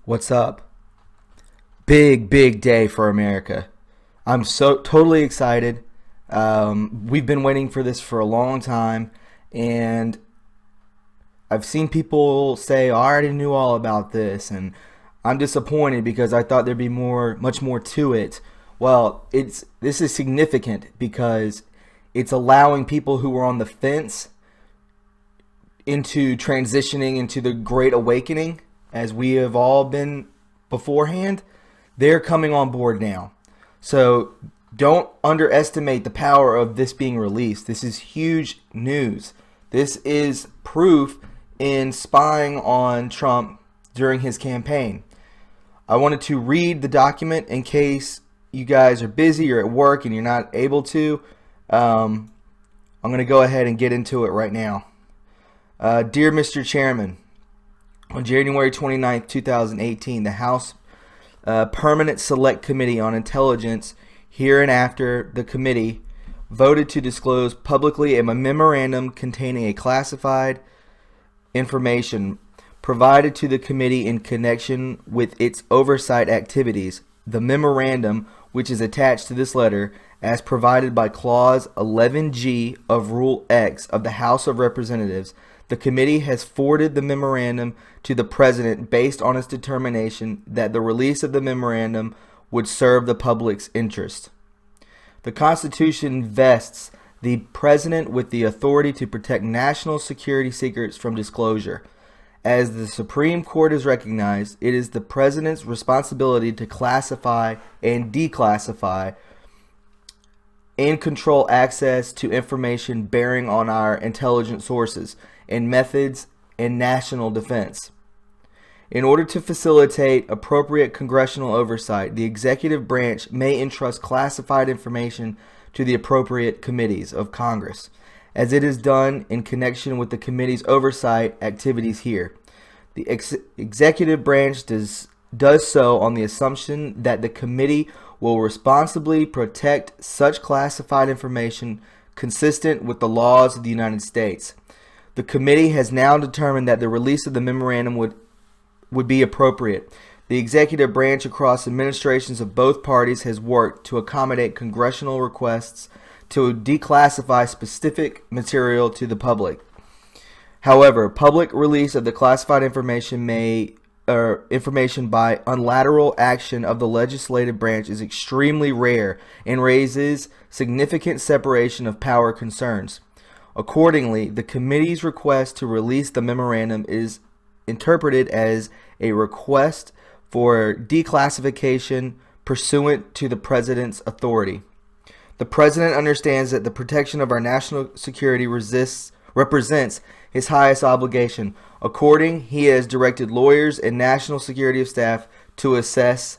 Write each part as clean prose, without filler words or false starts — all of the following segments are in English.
What's up? Big day for America. I'm so totally excited. We've been waiting for this for a long time, and I've seen people say, "Oh, I already knew all about this," and I'm disappointed because I thought there'd be much more to it. Well, this is significant because it's allowing people who were on the fence into transitioning into the Great Awakening, as we have all been beforehand. They're coming on board now. So don't underestimate the power of this being released. This is huge news. This is proof in spying on Trump during his campaign. I wanted to read the document in case you guys are busy or at work and you're not able to. I'm going to go ahead and get into it right now. Dear Mr. Chairman, on January 29th, 2018, the House Permanent Select Committee on Intelligence, hereinafter the committee, voted to disclose publicly a memorandum containing a classified information provided to the committee in connection with its oversight activities. The memorandum, which is attached to this letter, as provided by Clause 11G of Rule X of the House of Representatives, the committee has forwarded the memorandum to the President based on its determination that the release of the memorandum would serve the public's interest. The Constitution vests the President with the authority to protect national security secrets from disclosure. As the Supreme Court has recognized, it is the President's responsibility to classify and declassify and control access to information bearing on our intelligence sources and methods and national defense. In order to facilitate appropriate congressional oversight, the executive branch may entrust classified information to the appropriate committees of Congress, as it is done in connection with the committee's oversight activities here. The executive branch does so on the assumption that the committee will responsibly protect such classified information consistent with the laws of the United States. The committee has now determined that the release of the memorandum would be appropriate. The executive branch across administrations of both parties has worked to accommodate congressional requests to declassify specific material to the public. However, public release of the classified information by unilateral action of the legislative branch is extremely rare and raises significant separation of power concerns. Accordingly, the committee's request to release the memorandum is interpreted as a request for declassification pursuant to the President's authority. The President understands that the protection of our national security represents his highest obligation. Accordingly, he has directed lawyers and national security staff to assess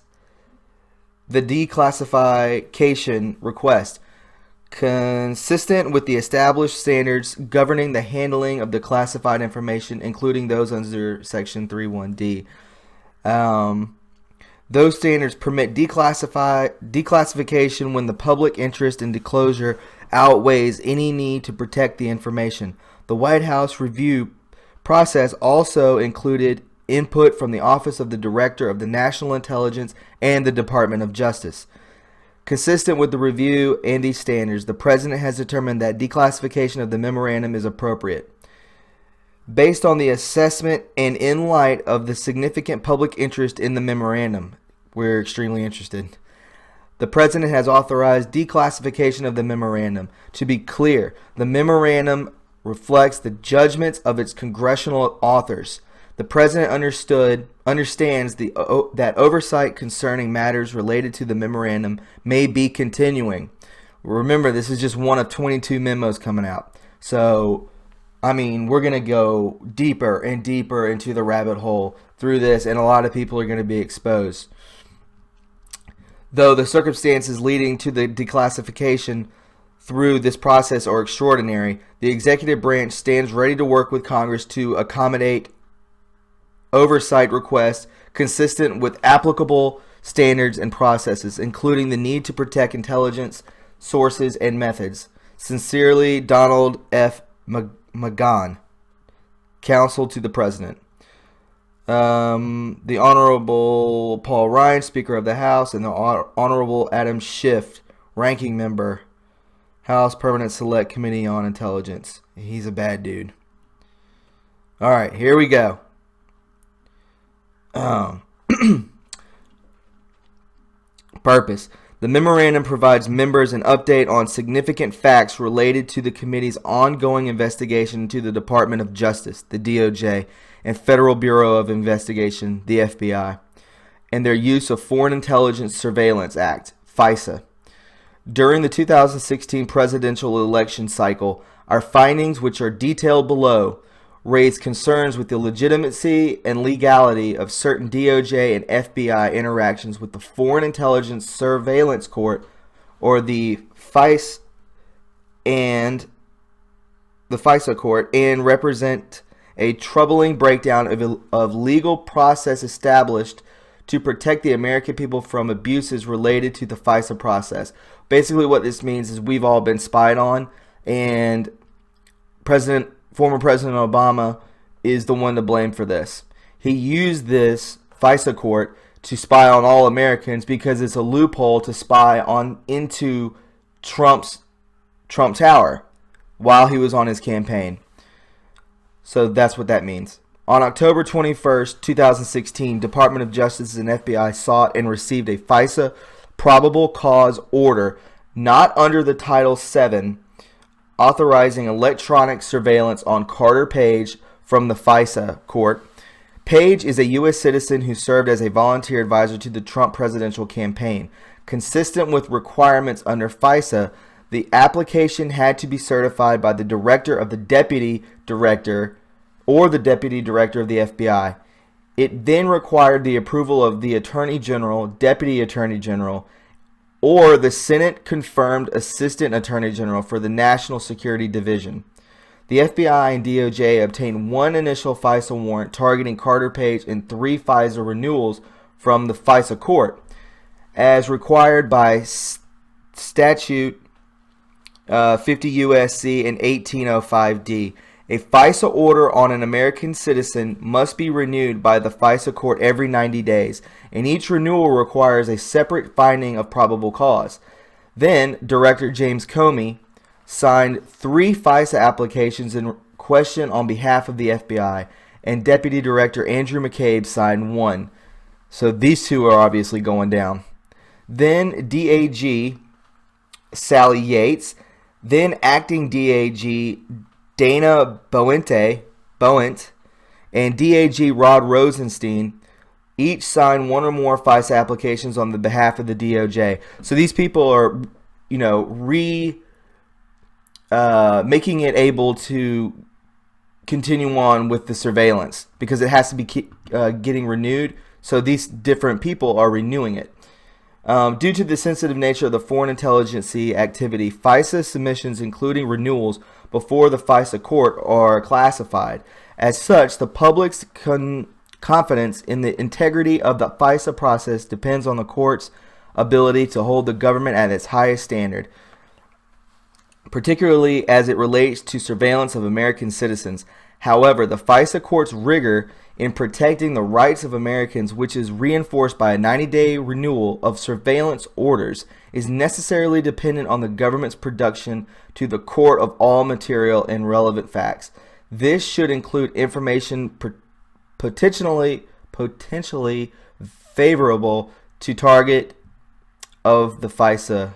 the declassification request, consistent with the established standards governing the handling of the classified information, including those under Section 31D. Those standards permit declassification when the public interest in disclosure outweighs any need to protect the information. The White House review process also included input from the Office of the Director of the National Intelligence and the Department of Justice. Consistent with the review and these standards, the President has determined that declassification of the memorandum is appropriate. Based on the assessment and in light of the significant public interest in the memorandum, we're extremely interested. The President has authorized declassification of the memorandum. To be clear, the memorandum reflects the judgments of its congressional authors. The President understands that oversight concerning matters related to the memorandum may be continuing. Remember, this is just one of 22 memos coming out. So, we're going to go deeper and deeper into the rabbit hole through this, and a lot of people are going to be exposed. Though the circumstances leading to the declassification through this process are extraordinary, the executive branch stands ready to work with Congress to accommodate oversight requests consistent with applicable standards and processes, including the need to protect intelligence sources and methods. Sincerely, Donald F. McGahn, Counsel to the President. The Honorable Paul Ryan, Speaker of the House, and the Honorable Adam Schiff, Ranking Member, House Permanent Select Committee on Intelligence. He's a bad dude. All right, here we go. Purpose. The memorandum provides members an update on significant facts related to the committee's ongoing investigation into the Department of Justice, the DOJ, and Federal Bureau of Investigation, the FBI, and their use of Foreign Intelligence Surveillance Act, FISA. During the 2016 presidential election cycle, our findings, which are detailed below, raised concerns with the legitimacy and legality of certain DOJ and FBI interactions with the Foreign Intelligence Surveillance Court, or the FISA, and the FISA Court, and represent a troubling breakdown of legal process established to protect the American people from abuses related to the FISA process. Basically what this means is we've all been spied on, and former President Obama is the one to blame for this. He used this FISA court to spy on all Americans because it's a loophole to spy into Trump Tower while he was on his campaign. So that's what that means. On October 21st, 2016, Department of Justice and FBI sought and received a FISA probable cause order, not under the Title VII, authorizing electronic surveillance on Carter Page from the FISA court. Page is a U.S. citizen who served as a volunteer advisor to the Trump presidential campaign. Consistent with requirements under FISA, the application had to be certified by the director of the deputy director or the deputy director of the FBI. It then required the approval of the Attorney General, Deputy Attorney General, or the Senate-confirmed Assistant Attorney General for the National Security Division. The FBI and DOJ obtained one initial FISA warrant targeting Carter Page and 3 FISA renewals from the FISA court, as required by Statute 50 U.S.C. and 1805D. A FISA order on an American citizen must be renewed by the FISA court every 90 days, and each renewal requires a separate finding of probable cause. Then, Director James Comey signed 3 FISA applications in question on behalf of the FBI, and Deputy Director Andrew McCabe signed 1. So these two are obviously going down. Then DAG Sally Yates, then Acting DAG Dana Boent, and DAG Rod Rosenstein each signed 1 or more FISA applications on the behalf of the DOJ. So these people are, making it able to continue on with the surveillance because it has to be getting renewed. So these different people are renewing it. Due to the sensitive nature of the foreign intelligence activity, FISA submissions, including renewals before the FISA court, are classified. As such, the public's confidence in the integrity of the FISA process depends on the court's ability to hold the government at its highest standard, particularly as it relates to surveillance of American citizens. However, the FISA court's rigor in protecting the rights of Americans, which is reinforced by a 90-day renewal of surveillance orders, is necessarily dependent on the government's production to the court of all material and relevant facts. This should include information potentially favorable to target of the FISA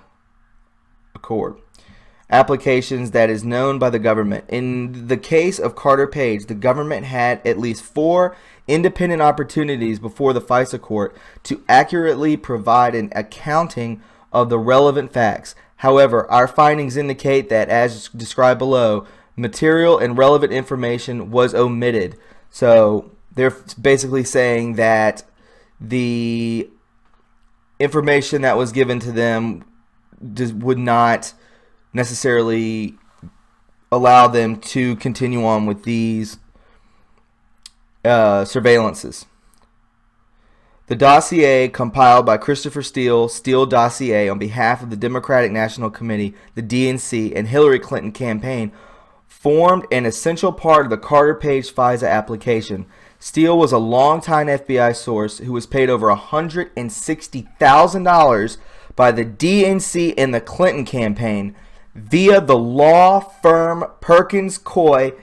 accord. Applications that is known by the government. In the case of Carter Page, the government had at least 4 independent opportunities before the FISA court to accurately provide an accounting of the relevant facts. However, our findings indicate that, as described below, material and relevant information was omitted. So they're basically saying that the information that was given to them would not necessarily allow them to continue on with these surveillances. The dossier compiled by Christopher Steele dossier on behalf of the Democratic National Committee, the DNC, and Hillary Clinton campaign formed an essential part of the Carter Page FISA application. Steele was a longtime FBI source who was paid over $160,000 by the DNC and the Clinton campaign via the law firm Perkins Coie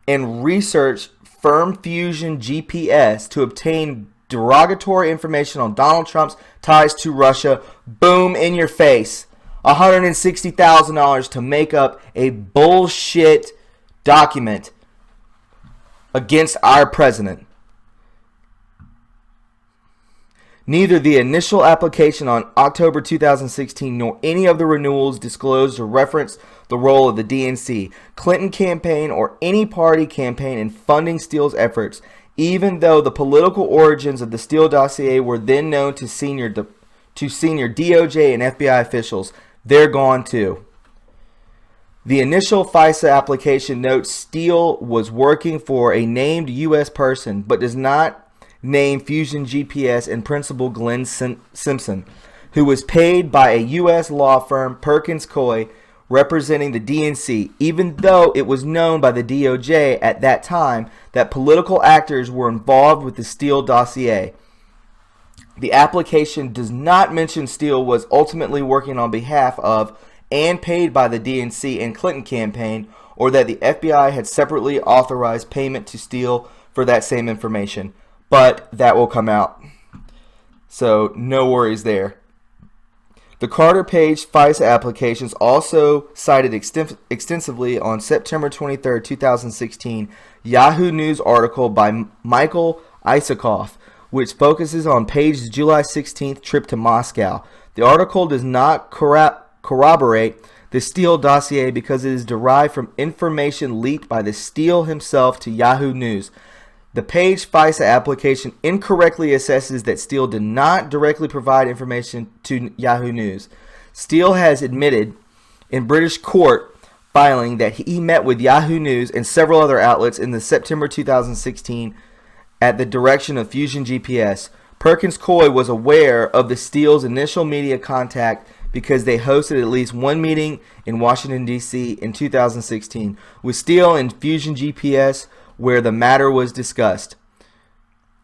and research firm Fusion GPS to obtain derogatory information on Donald Trump's ties to Russia. Boom, in your face. $160,000 to make up a bullshit document against our president. Neither the initial application on October 2016 nor any of the renewals disclosed or referenced the role of the DNC, Clinton campaign, or any party campaign in funding Steele's efforts, even though the political origins of the Steele dossier were then known to senior DOJ and FBI officials. They're gone too. The initial FISA application notes Steele was working for a named U.S. person, but does not name Fusion GPS and principal Glenn Simpson, who was paid by a U.S. law firm, Perkins Coie, representing the DNC, even though it was known by the DOJ at that time that political actors were involved with the Steele dossier. The application does not mention Steele was ultimately working on behalf of and paid by the DNC and Clinton campaign, or that the FBI had separately authorized payment to Steele for that same information. But that will come out. So no worries there. The Carter Page FISA applications also cited extensively on September 23, 2016, Yahoo News article by Michael Isakoff, which focuses on Page's July 16th trip to Moscow. The article does not corroborate the Steele dossier because it is derived from information leaked by the Steele himself to Yahoo News. The Page FISA application incorrectly assesses that Steele did not directly provide information to Yahoo News. Steele has admitted in British court filing that he met with Yahoo News and several other outlets in the September 2016 at the direction of Fusion GPS. Perkins Coie was aware of the Steele's initial media contact because they hosted at least one meeting in Washington, D.C. in 2016 with Steele and Fusion GPS, where the matter was discussed.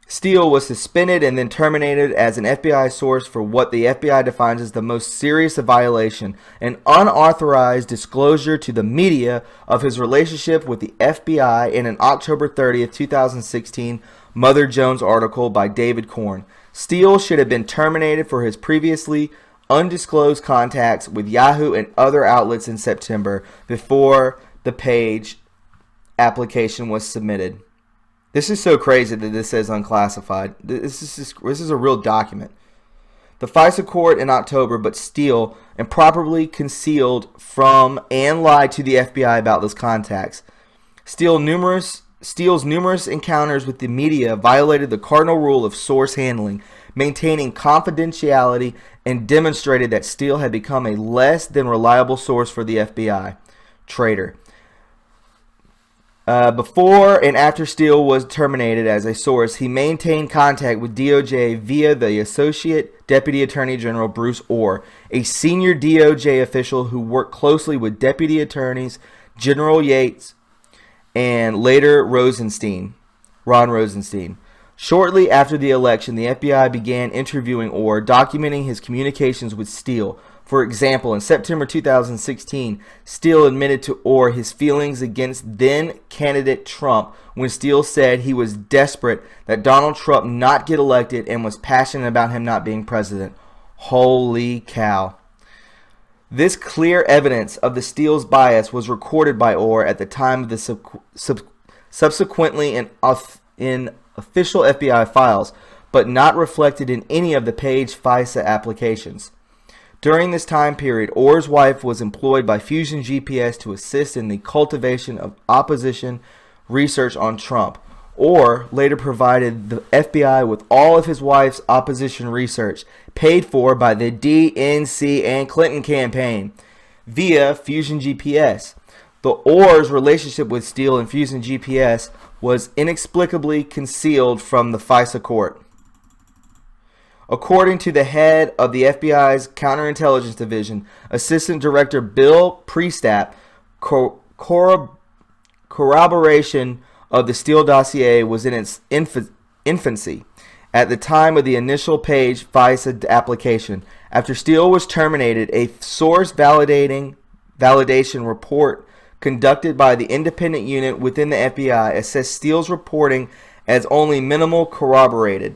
Steele was suspended and then terminated as an FBI source for what the FBI defines as the most serious violation, an unauthorized disclosure to the media of his relationship with the FBI in an October 30th, 2016 Mother Jones article by David Korn. Steele should have been terminated for his previously undisclosed contacts with Yahoo and other outlets in September before the Page application was submitted. This is so crazy that this says unclassified. This is a real document. The FISA court in October, but Steele improperly concealed from and lied to the FBI about those contacts. Steele's numerous encounters with the media violated the cardinal rule of source handling, maintaining confidentiality, and demonstrated that Steele had become a less than reliable source for the FBI. Traitor. Before and after Steele was terminated as a source, he maintained contact with DOJ via the Associate Deputy Attorney General Bruce Orr, a senior DOJ official who worked closely with Deputy Attorneys General Yates and later Ron Rosenstein. Shortly after the election, the FBI began interviewing Orr, documenting his communications with Steele. For example, in September 2016, Steele admitted to Orr his feelings against then-candidate Trump when Steele said he was desperate that Donald Trump not get elected and was passionate about him not being president. Holy cow. This clear evidence of the Steele's bias was recorded by Orr at the time of the subsequently in official FBI files, but not reflected in any of the Page FISA applications. During this time period, Orr's wife was employed by Fusion GPS to assist in the cultivation of opposition research on Trump. Orr later provided the FBI with all of his wife's opposition research, paid for by the DNC and Clinton campaign, via Fusion GPS. The Orr's relationship with Steele and Fusion GPS was inexplicably concealed from the FISA court. According to the head of the FBI's Counterintelligence Division, Assistant Director Bill Priestap, corroboration of the Steele dossier was in its infancy at the time of the initial page FISA application. After Steele was terminated, a source validation report conducted by the independent unit within the FBI assessed Steele's reporting as only minimal corroborated.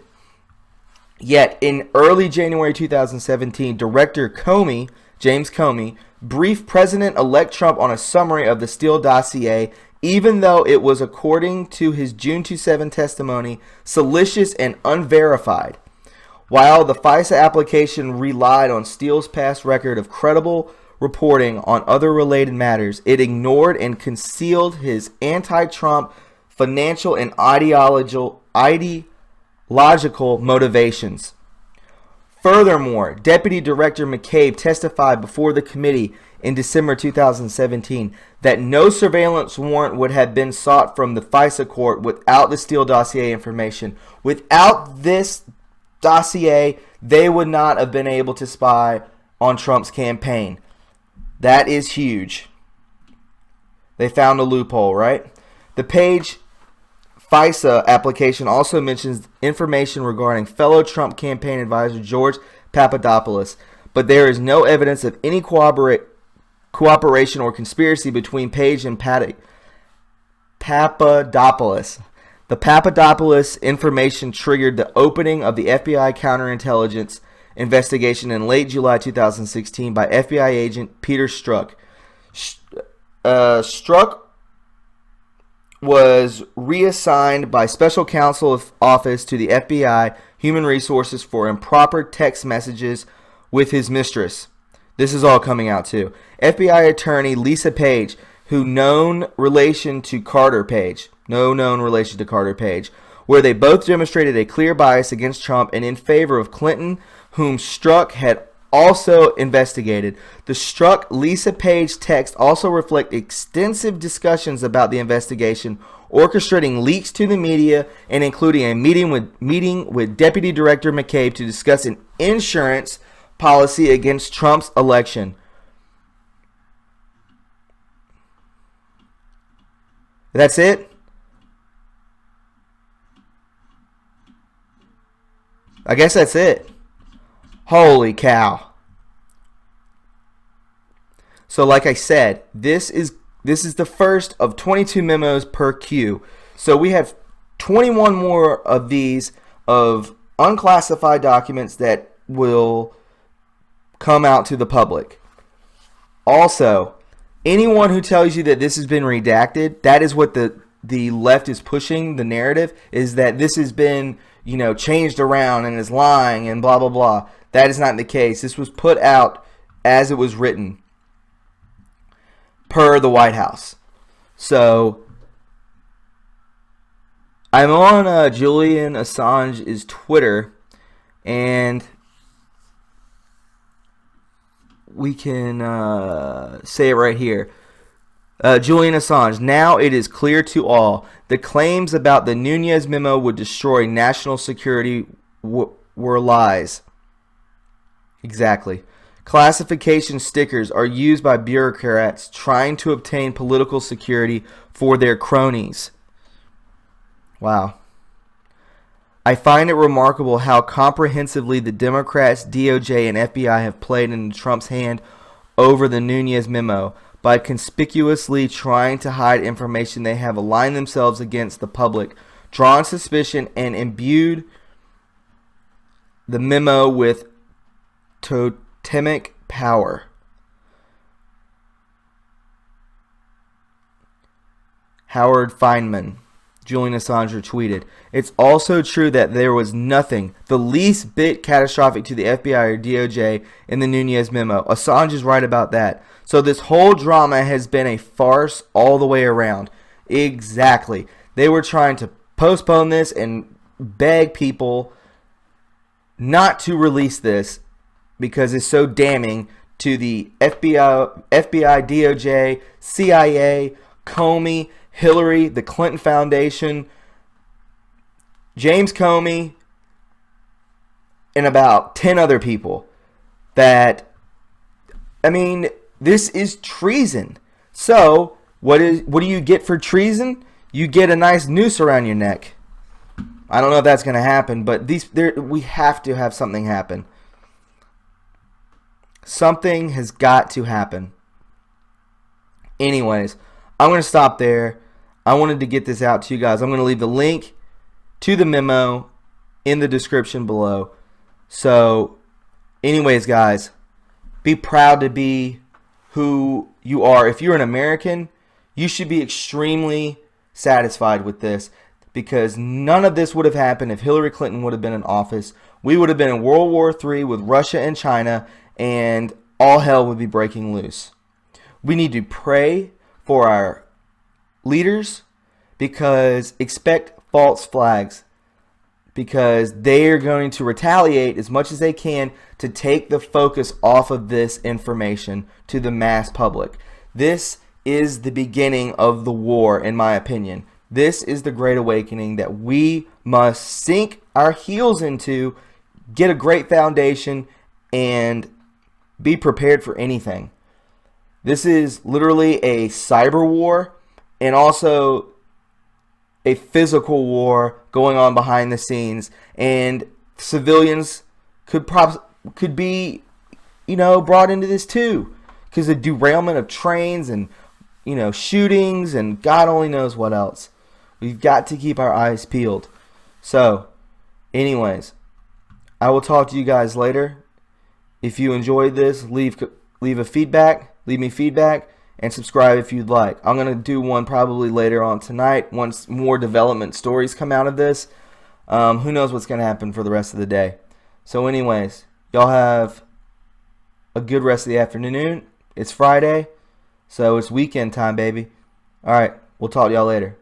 Yet, in early January 2017, Director Comey, James Comey, briefed President-elect Trump on a summary of the Steele dossier, even though it was, according to his June 27 testimony, salacious and unverified. While the FISA application relied on Steele's past record of credible reporting on other related matters, it ignored and concealed his anti-Trump financial and ideological motivations. Furthermore, Deputy Director McCabe testified before the committee in December 2017 that no surveillance warrant would have been sought from the FISA court without the Steele dossier information. Without this dossier, they would not have been able to spy on Trump's campaign. That is huge. They found a loophole, right? The page FISA application also mentions information regarding fellow Trump campaign advisor George Papadopoulos, but there is no evidence of any cooperation or conspiracy between Page and Papadopoulos. The Papadopoulos information triggered the opening of the FBI counterintelligence investigation in late July 2016 by FBI agent Peter Strzok. Strzok was reassigned by Special Counsel Office to the FBI Human Resources for improper text messages with his mistress. This is all coming out too. FBI attorney Lisa Page, who known relation to Carter Page, where they both demonstrated a clear bias against Trump and in favor of Clinton, whom Strzok had also investigated. The Strzok-Lisa Page text also reflect extensive discussions about the investigation, orchestrating leaks to the media and including a meeting with Deputy Director McCabe to discuss an insurance policy against Trump's election. That's it? I guess that's it. Holy cow. So like I said, this is the first of 22 memos per queue. So we have 21 more of these of unclassified documents that will come out to the public. Also, anyone who tells you that this has been redacted, that is what the left is pushing, the narrative, is that this has been, changed around and is lying and blah, blah, blah. That is not the case. This was put out as it was written per the White House. So I'm on Julian Assange's Twitter, and we can say it right here. Julian Assange, now it is clear to all, the claims about the Nunes memo would destroy national security were lies. Exactly. Classification stickers are used by bureaucrats trying to obtain political security for their cronies. Wow. I find it remarkable how comprehensively the Democrats, DOJ, and FBI have played into Trump's hand over the Nunes memo. By conspicuously trying to hide information, they have aligned themselves against the public, drawn suspicion, and imbued the memo with totemic power. Howard Feynman, Julian Assange retweeted. It's also true that there was nothing the least bit catastrophic to the FBI or DOJ in the Nunes memo. Assange is right about that. So this whole drama has been a farce all the way around. Exactly. They were trying to postpone this and beg people not to release this because it's so damning to the FBI, DOJ, CIA, Comey, Hillary, the Clinton Foundation, James Comey, and about 10 other people. This is treason. So, what do you get for treason? you get a nice noose around your neck. I don't know if that's going to happen, but we have to have something happen. Something has got to happen. Anyways, I'm going to stop there. I wanted to get this out to you guys. I'm going to leave the link to the memo in the description below. So, anyways, guys, be proud to be who you are. If you're an American, you should be extremely satisfied with this, because none of this would have happened if Hillary Clinton would have been in office. We would have been in World War III with Russia and China, and all hell would be breaking loose. We need to pray for our leaders, because expect false flags, because they are going to retaliate as much as they can to take the focus off of this information to the mass public. This is the beginning of the war, in my opinion. This is the Great Awakening that we must sink our heels into, get a great foundation, and be prepared for anything. This is literally a cyber war and also a physical war going on behind the scenes, and civilians could be, brought into this too, because of derailment of trains and, shootings and God only knows what else. We've got to keep our eyes peeled. So, anyways, I will talk to you guys later. If you enjoyed this, leave me feedback, and subscribe if you'd like. I'm going to do one probably later on tonight once more development stories come out of this. Who knows what's going to happen for the rest of the day. So anyways, y'all have a good rest of the afternoon. It's Friday, so it's weekend time, baby. All right, we'll talk to y'all later.